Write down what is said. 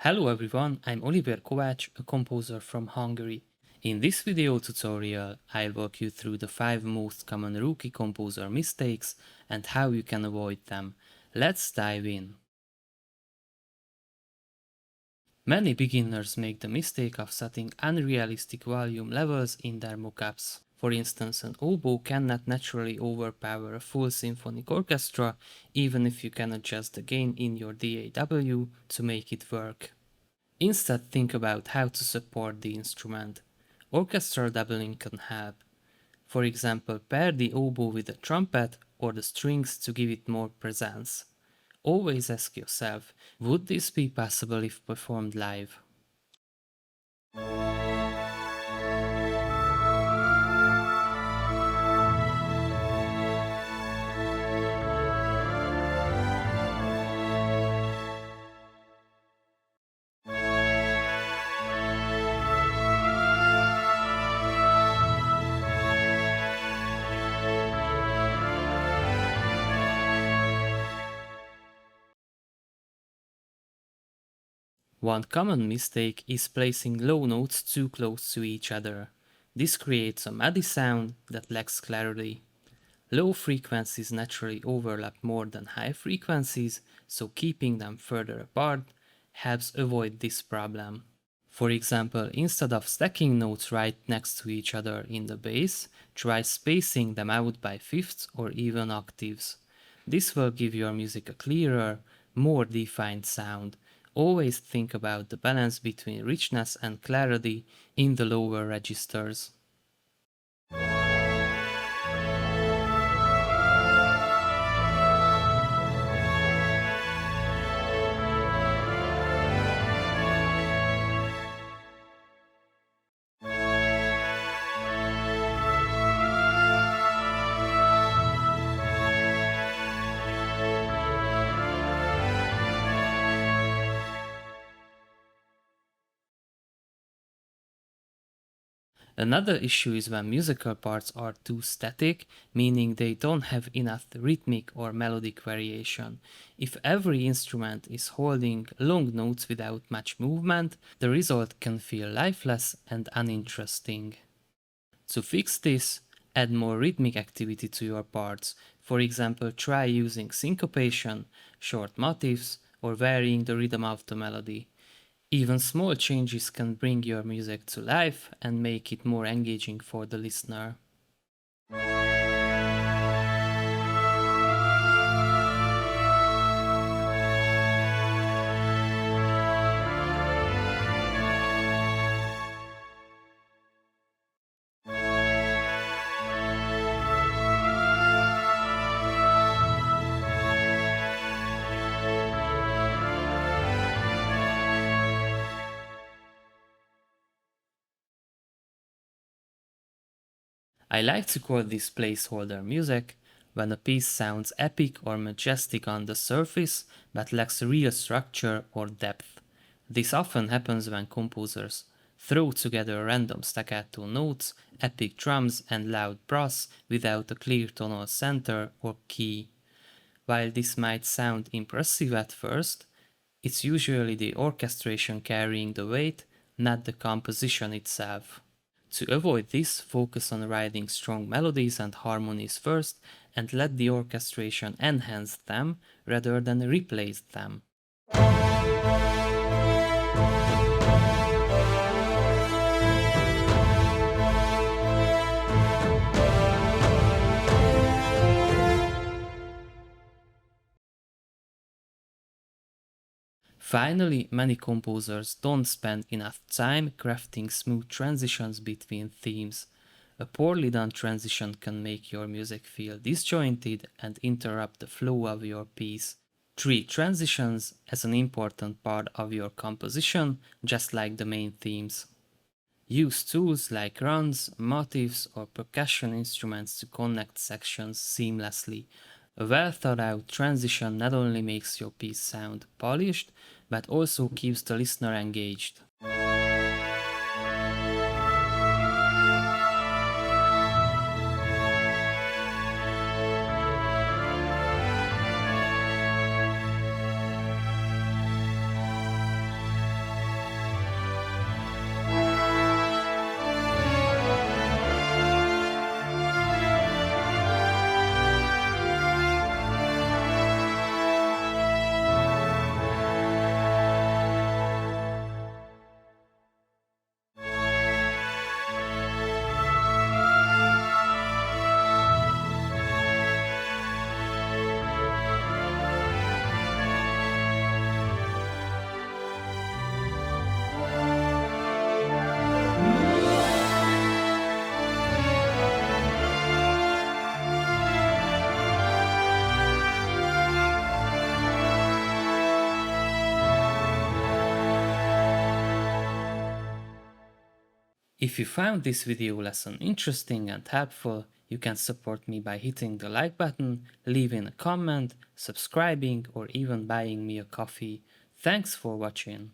Hello everyone, I'm Oliver Kovács, a composer from Hungary. In this video tutorial, I'll walk you through the 5 most common rookie composer mistakes and how you can avoid them. Let's dive in. Many beginners make the mistake of setting unrealistic volume levels in their mockups. For instance, an oboe cannot naturally overpower a full symphonic orchestra, even if you can adjust the gain in your DAW to make it work. Instead, think about how to support the instrument. Orchestral doubling can help. For example, pair the oboe with a trumpet or the strings to give it more presence. Always ask yourself, would this be possible if performed live? One common mistake is placing low notes too close to each other. This creates a muddy sound that lacks clarity. Low frequencies naturally overlap more than high frequencies, so keeping them further apart helps avoid this problem. For example, instead of stacking notes right next to each other in the bass, try spacing them out by fifths or even octaves. This will give your music a clearer, more defined sound. Always think about the balance between richness and clarity in the lower registers. Another issue is when musical parts are too static, meaning they don't have enough rhythmic or melodic variation. If every instrument is holding long notes without much movement, the result can feel lifeless and uninteresting. To fix this, add more rhythmic activity to your parts. For example, try using syncopation, short motifs, or varying the rhythm of the melody. Even small changes can bring your music to life and make it more engaging for the listener. I like to call this placeholder music when a piece sounds epic or majestic on the surface but lacks real structure or depth. This often happens when composers throw together random staccato notes, epic drums, and loud brass without a clear tonal center or key. While this might sound impressive at first, it's usually the orchestration carrying the weight, not the composition itself. To avoid this, focus on writing strong melodies and harmonies first and let the orchestration enhance them rather than replace them. Finally, many composers don't spend enough time crafting smooth transitions between themes. A poorly done transition can make your music feel disjointed and interrupt the flow of your piece. Treat transitions as an important part of your composition, just like the main themes. Use tools like runs, motifs, or percussion instruments to connect sections seamlessly. A well thought out transition not only makes your piece sound polished, but also keeps the listener engaged. If you found this video lesson interesting and helpful, you can support me by hitting the like button, leaving a comment, subscribing, or even buying me a coffee. Thanks for watching.